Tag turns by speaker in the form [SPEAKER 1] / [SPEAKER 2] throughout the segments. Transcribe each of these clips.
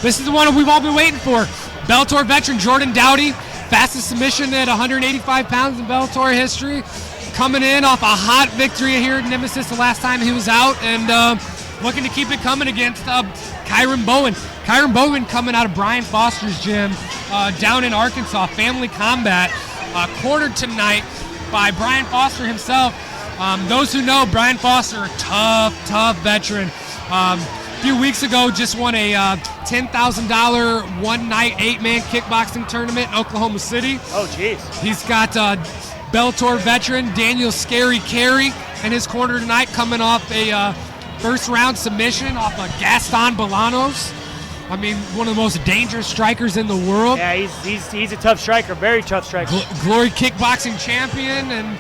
[SPEAKER 1] This is the one we've all been waiting for. Bellator veteran Jordan Dowdy, fastest submission at 185 pounds in Bellator history, coming in off a hot victory here at Nemesis the last time he was out, and looking to keep it coming against Kyron Bowen. Kyron Bowen coming out of Brian Foster's gym down in Arkansas, Family Combat, cornered tonight by Brian Foster himself. Those who know, Brian Foster, a tough veteran. A few weeks ago, just won a $10,000 one-night 8-man kickboxing tournament in Oklahoma City.
[SPEAKER 2] Oh, jeez.
[SPEAKER 1] He's got Bellator veteran Daniel Scary Carey in his corner tonight, coming off a first-round submission off of Gaston Bolanos. I mean, one of the most dangerous strikers in the world.
[SPEAKER 2] Yeah, he's a tough striker, very tough striker.
[SPEAKER 1] Glory kickboxing champion, and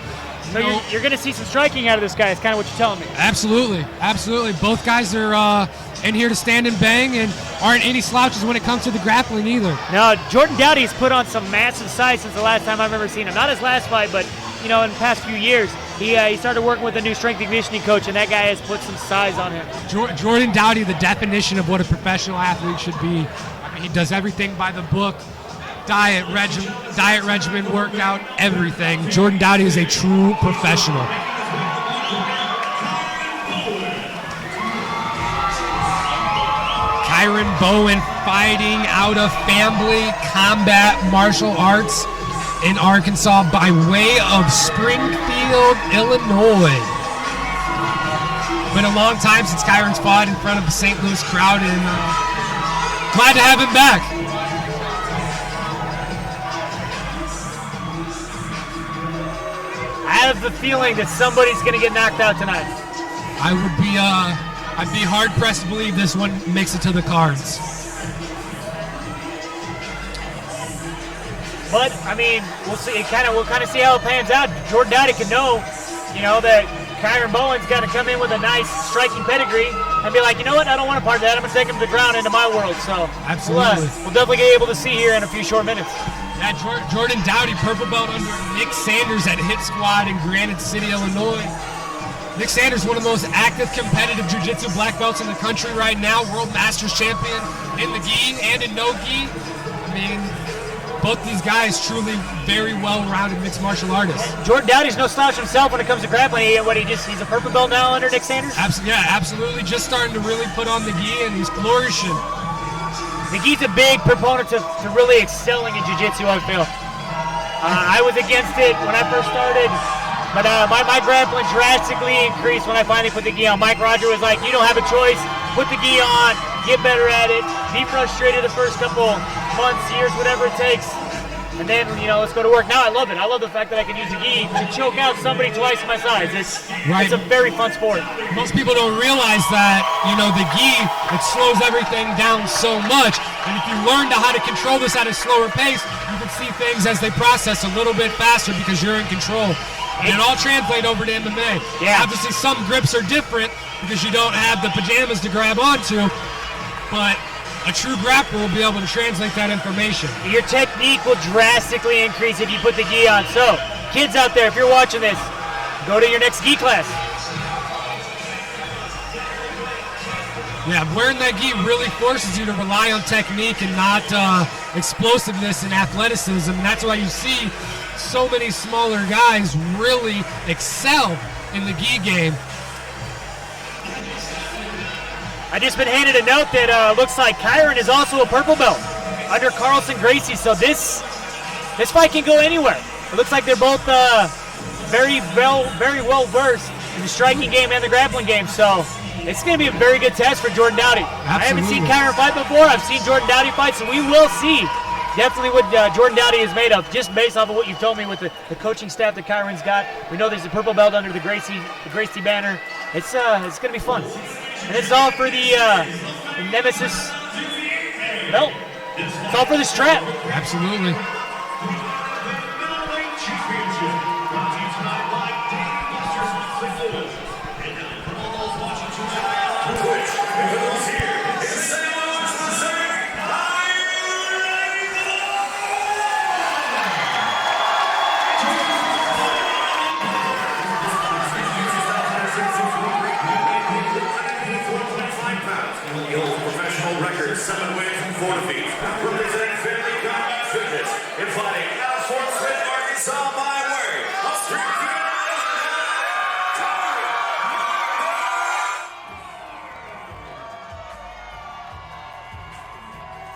[SPEAKER 2] so you're going to see some striking out of this guy. It's kind of what you're telling me.
[SPEAKER 1] Absolutely. Both guys are in here to stand and bang, and aren't any slouches when it comes to the grappling either.
[SPEAKER 2] No, Jordan Dowdy's put on some massive size since the last time I've ever seen him. Not his last fight, but in the past few years, he started working with a new strength and conditioning coach, and that guy has put some size on him.
[SPEAKER 1] Jordan Dowdy, the definition of what a professional athlete should be. I mean, he does everything by the book. Diet regimen, workout, everything. Jordan Dowdy is a true professional. Kyron Bowen fighting out of Family Combat Martial Arts in Arkansas by way of Springfield, Illinois. Been a long time since Kyron's fought in front of a St. Louis crowd, and glad to have him back.
[SPEAKER 2] I have the feeling that somebody's going to get knocked out tonight.
[SPEAKER 1] I'd be hard pressed to believe this one makes it to the cards.
[SPEAKER 2] But I mean, we'll see. We'll kind of see how it pans out. Jordan Dowdy can know, that Kyron Bowen's got to come in with a nice striking pedigree and be like, you know what? I don't want a part of that. I'm going to take him to the ground into my world. So
[SPEAKER 1] absolutely,
[SPEAKER 2] we'll definitely get able to see here in a few short minutes.
[SPEAKER 1] Yeah, Jordan Dowdy, purple belt under Nick Sanders at Hit Squad in Granite City, Illinois. Nick Sanders, one of the most active competitive jiu-jitsu black belts in the country right now, World Masters champion in the gi and in no gi. I mean, both these guys truly very well-rounded mixed martial artists.
[SPEAKER 2] Jordan Dowdy's no slouch himself when it comes to grappling. He's a purple belt now under Nick Sanders?
[SPEAKER 1] Absolutely. Just starting to really put on the gi, and he's flourishing.
[SPEAKER 2] The gi's a big proponent to really excelling in jiu-jitsu, I feel. I was against it when I first started, but my grappling drastically increased when I finally put the gi on. Mike Roger was like, you don't have a choice. Put the gi on, get better at it, be frustrated the first couple months, years, whatever it takes, and then, let's go to work. Now I love it. I love the fact that I can use the gi to choke out somebody twice my size. It's a very fun sport.
[SPEAKER 1] Most people don't realize that, the gi, it slows everything down so much. And if you learn how to control this at a slower pace, you can see things as they process a little bit faster because you're in control. And it all translates over to MMA.
[SPEAKER 2] Yeah.
[SPEAKER 1] Obviously, some grips are different because you don't have the pajamas to grab onto, but a true grappler will be able to translate that information.
[SPEAKER 2] Your technique will drastically increase if you put the gi on. So, kids out there, if you're watching this, go to your next gi class.
[SPEAKER 1] Yeah, wearing that gi really forces you to rely on technique and not explosiveness and athleticism. And that's why you see so many smaller guys really excel in the gi game.
[SPEAKER 2] I just been handed a note that looks like Kyron is also a purple belt under Carlson Gracie. So this fight can go anywhere. It looks like they're both very well versed in the striking game and the grappling game. So it's going to be a very good test for Jordan Dowdy.
[SPEAKER 1] Absolutely.
[SPEAKER 2] I haven't seen Kyron fight before. I've seen Jordan Dowdy fight, so we will see definitely what Jordan Dowdy is made of, just based off of what you've told me with the coaching staff that Kyron's got. We know there's a purple belt under the Gracie banner. It's going to be fun. And this is all for the Nemesis belt. It's all for the strap.
[SPEAKER 1] Absolutely.
[SPEAKER 3] Professional record, 7 wins. for defeat. Representing Family Combat Fitness, and fighting out of Fort Smith, Arkansas, by way of Springfield,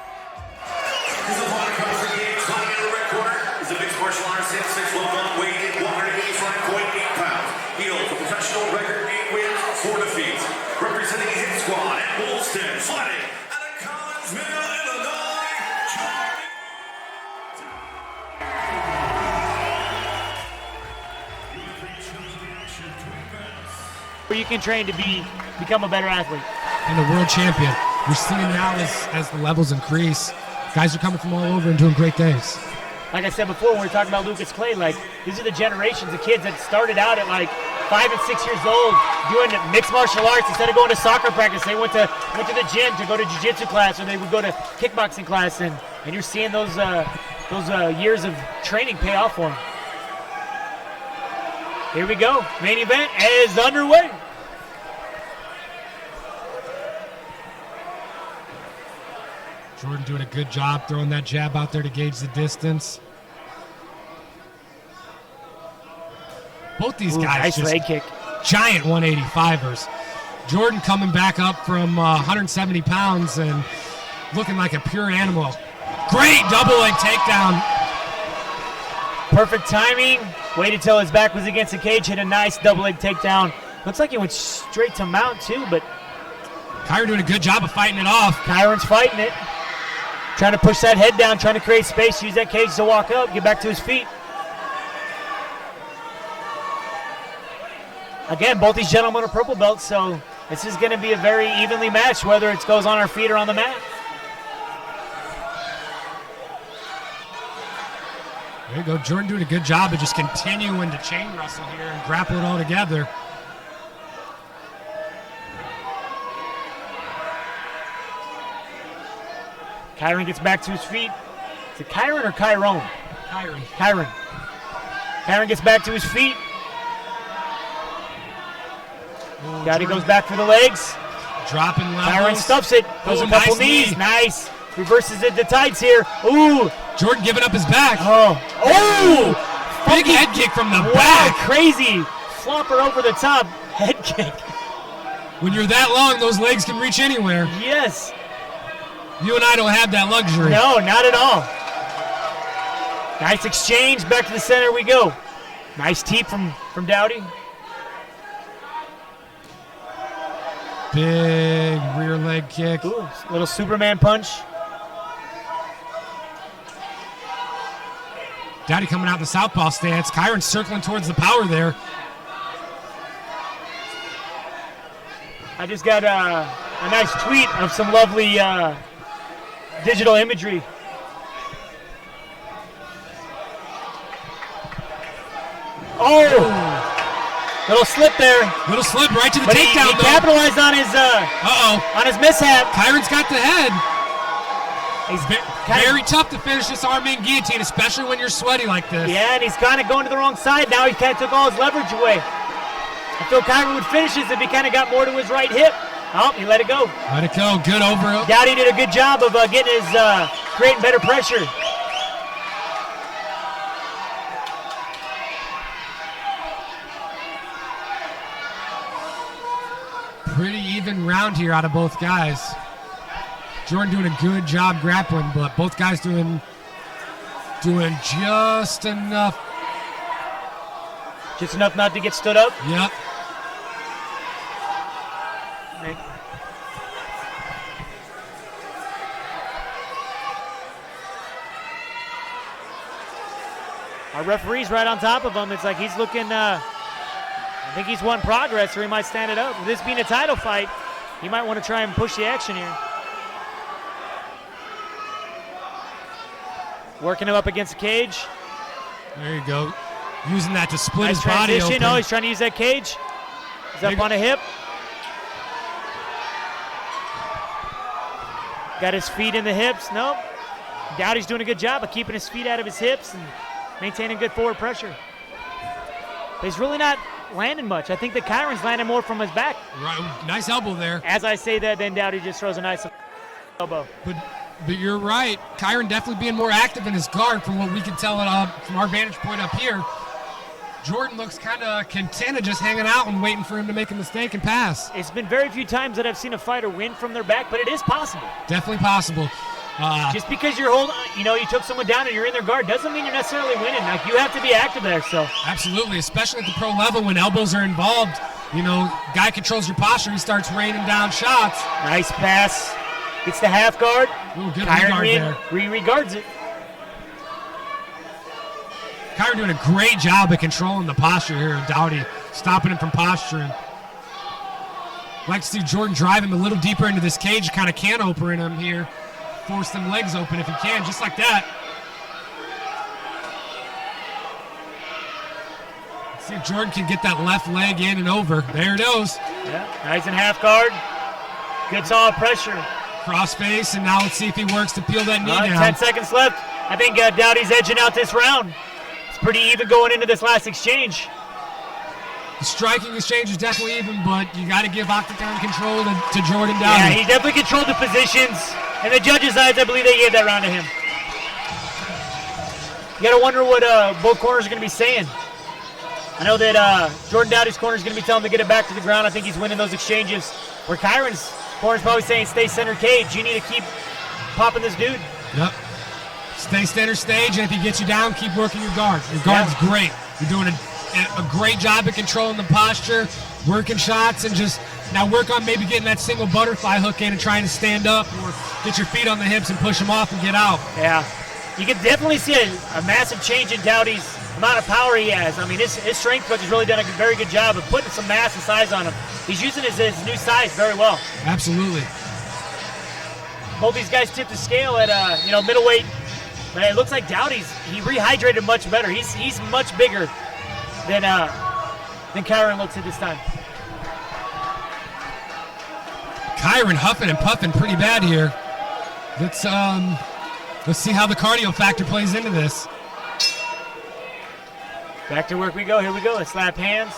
[SPEAKER 3] his opponent comes from Games, fighting in the red corner is a mixed martial arts 6'1", weighted 185.8 pounds. He holds a professional record 8 wins, 4 defeats. Representing Hit Squad at Woolston, fighting out of Collinsville, Illinois,
[SPEAKER 2] Where you can train to become a better athlete.
[SPEAKER 1] And a world champion. We're seeing now as the levels increase, guys are coming from all over and doing great things.
[SPEAKER 2] Like I said before, when we were talking about Lucas Clay, like these are the generations of kids that started out at like 5 and 6 years old doing mixed martial arts. Instead of going to soccer practice, they went to the gym to go to jiu-jitsu class, or they would go to kickboxing class, and you're seeing those years of training pay off for them. Here we go. Main event is underway.
[SPEAKER 1] Jordan doing a good job throwing that jab out there to gauge the distance. Both these guys
[SPEAKER 2] nice
[SPEAKER 1] just
[SPEAKER 2] leg kick.
[SPEAKER 1] Giant 185ers. Jordan coming back up from 170 pounds and looking like a pure animal. Great double leg takedown.
[SPEAKER 2] Perfect timing. Waited till his back was against the cage, hit a nice double leg takedown. Looks like he went straight to mount too, but
[SPEAKER 1] Kyron doing a good job of fighting it off.
[SPEAKER 2] Kyron's fighting it. Trying to push that head down, trying to create space, use that cage to walk up, get back to his feet. Again, both these gentlemen are purple belts, so this is going to be a very evenly matched, whether it goes on our feet or on the mat.
[SPEAKER 1] There you go. Jordan doing a good job of just continuing to chain wrestle here and grapple it all together.
[SPEAKER 2] Kyron gets back to his feet. Is it Kyron or Kyron?
[SPEAKER 1] Kyron.
[SPEAKER 2] Kyron gets back to his feet. Dowdy goes back for the legs.
[SPEAKER 1] Dropping levels.
[SPEAKER 2] Kyron stuffs it. Goes a couple
[SPEAKER 1] nice
[SPEAKER 2] knees.
[SPEAKER 1] knee.
[SPEAKER 2] Nice. Reverses it to tights here. Ooh.
[SPEAKER 1] Jordan giving up his back.
[SPEAKER 2] Oh.
[SPEAKER 1] Big head kick from the
[SPEAKER 2] Wow,
[SPEAKER 1] back.
[SPEAKER 2] crazy. Flopper over the top. Head kick.
[SPEAKER 1] When you're that long, those legs can reach anywhere.
[SPEAKER 2] Yes.
[SPEAKER 1] You and I don't have that luxury.
[SPEAKER 2] No, not at all. Nice exchange. Back to the center we go. Nice teep from Dowdy.
[SPEAKER 1] Big rear leg kick.
[SPEAKER 2] Ooh, little Superman punch.
[SPEAKER 1] Dowdy coming out in the southpaw stance. Kyron circling towards the power there.
[SPEAKER 2] I just got a nice tweet of some lovely digital imagery. Oh! Little slip there.
[SPEAKER 1] Little slip right to the
[SPEAKER 2] But he
[SPEAKER 1] takedown, though.
[SPEAKER 2] capitalized on his
[SPEAKER 1] Uh-oh.
[SPEAKER 2] on his mishap.
[SPEAKER 1] Kyron's got the head.
[SPEAKER 2] He's
[SPEAKER 1] Very tough to finish this arm in guillotine, especially when you're sweaty like this.
[SPEAKER 2] Yeah, and he's kind of going to the wrong side. Now he kind of took all his leverage away. I feel Kyron would finish this if he kind of got more to his right hip. Oh, he let it go.
[SPEAKER 1] Let it go. Good over.
[SPEAKER 2] Dowdy did a good job of getting his, creating better pressure.
[SPEAKER 1] Pretty even round here out of both guys. Jordan doing a good job grappling, but both guys doing just enough.
[SPEAKER 2] Just enough not to get stood up.
[SPEAKER 1] Yep.
[SPEAKER 2] Our referee's right on top of him. It's like he's looking, I think he's wanting progress, or he might stand it up. With this being a title fight, he might want to try and push the action here. Working him up against the cage.
[SPEAKER 1] There you go. Using that to split
[SPEAKER 2] Nice
[SPEAKER 1] his body open.
[SPEAKER 2] transition. Oh, he's trying to use that cage. He's up on a hip. Got his feet in the hips. Nope. Dowdy's doing a good job of keeping his feet out of his hips and maintaining good forward pressure. But he's really not landing much. I think that Kyron's landing more from his back.
[SPEAKER 1] Right, nice elbow there.
[SPEAKER 2] As I say that, then Dowdy just throws a nice elbow.
[SPEAKER 1] But But you're right. Kyron definitely being more active in his guard from what we can tell from our vantage point up here. Jordan looks kind of content of just hanging out and waiting for him to make a mistake and pass.
[SPEAKER 2] It's been very few times that I've seen a fighter win from their back, but it is possible.
[SPEAKER 1] Definitely possible.
[SPEAKER 2] Just because you're you took someone down and you're in their guard doesn't mean you're necessarily winning. Like, you have to be active there. So
[SPEAKER 1] absolutely, especially at the pro level when elbows are involved. Guy controls your posture. He starts raining down shots.
[SPEAKER 2] Nice pass. Gets the half guard.
[SPEAKER 1] Ooh, good
[SPEAKER 2] Kyron
[SPEAKER 1] regard there.
[SPEAKER 2] Regards it.
[SPEAKER 1] Kyron doing a great job of controlling the posture here of Dowdy, stopping him from posturing. Like to see Jordan drive him a little deeper into this cage, kind of can opener him here. Force them legs open if he can, just like that. Let's see if Jordan can get that left leg in and over. There it goes.
[SPEAKER 2] Yeah, nice and half guard. Good solid pressure.
[SPEAKER 1] Cross face, and now let's see if he works to peel that knee down.
[SPEAKER 2] 10 seconds left. I think Dowdy's edging out this round. It's pretty even going into this last exchange.
[SPEAKER 1] The striking exchange is definitely even, but you got to give octagon control to Jordan Dowdy.
[SPEAKER 2] Yeah, he definitely controlled the positions. And the judges' eyes, I believe they gave that round to him. You got to wonder what both corners are going to be saying. I know that Jordan Dowdy's corner is going to be telling him to get it back to the ground. I think he's winning those exchanges. Where Kyron's corner is probably saying, stay center cage. You need to keep popping this dude.
[SPEAKER 1] Yep. Stay center stage, and if he gets you down, keep working your guard. Your guard's great. You're doing a great job at controlling the posture, working shots, and just now work on maybe getting that single butterfly hook in and trying to stand up or get your feet on the hips and push them off and get out.
[SPEAKER 2] Yeah. You can definitely see a massive change in Dowdy's amount of power he has. I mean, his strength coach has really done a very good job of putting some mass and size on him. He's using his new size very well.
[SPEAKER 1] Absolutely.
[SPEAKER 2] Both these guys tipped the scale at middleweight, but it looks like he rehydrated much better. He's much bigger than Kyron looks at this time.
[SPEAKER 1] Kyron huffing and puffing pretty bad here. Let's see how the cardio factor plays into this.
[SPEAKER 2] Back to work we go. Here we go. Let's slap hands.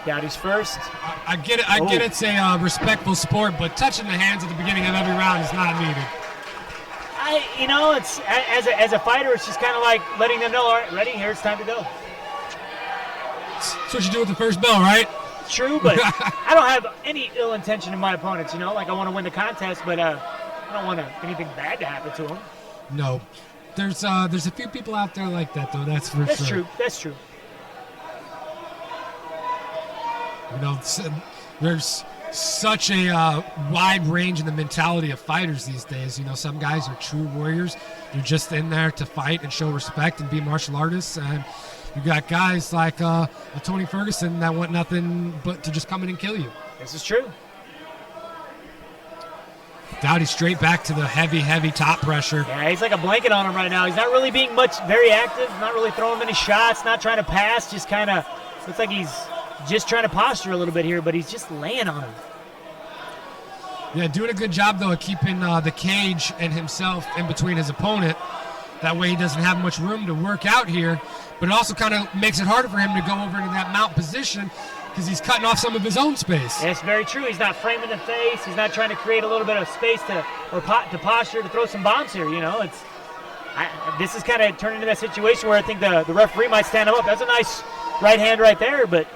[SPEAKER 2] Dowdy's first.
[SPEAKER 1] I get it. I get it's a respectful sport, but touching the hands at the beginning of every round is not needed.
[SPEAKER 2] It's as a fighter, it's just kind of like letting them know, all right, ready? Here, it's time to go.
[SPEAKER 1] That's what you do with the first bell, right?
[SPEAKER 2] True, but I don't have any ill intention in my opponents. Like I want to win the contest, but I don't want anything bad to happen to them.
[SPEAKER 1] No, there's a few people out there like that though. That's for sure.
[SPEAKER 2] That's true.
[SPEAKER 1] There's such a wide range in the mentality of fighters these days. Some guys are true warriors. They're just in there to fight and show respect and be martial artists. And you got guys like a Tony Ferguson that want nothing but to just come in and kill you.
[SPEAKER 2] This is true.
[SPEAKER 1] Dowdy straight back to the heavy top pressure.
[SPEAKER 2] Yeah, he's like a blanket on him right now. He's not really being very active, not really throwing many shots, not trying to pass, just kind of looks like he's just trying to posture a little bit here, but he's just laying on him.
[SPEAKER 1] Yeah, doing a good job, though, of keeping the cage and himself in between his opponent. That way he doesn't have much room to work out here, but it also kind of makes it harder for him to go over into that mount position because he's cutting off some of his own space.
[SPEAKER 2] That's very true. He's not framing the face. He's not trying to create a little bit of space to posture to throw some bombs here. This is kind of turning into that situation where I think the referee might stand him up. That's a nice right hand right there, but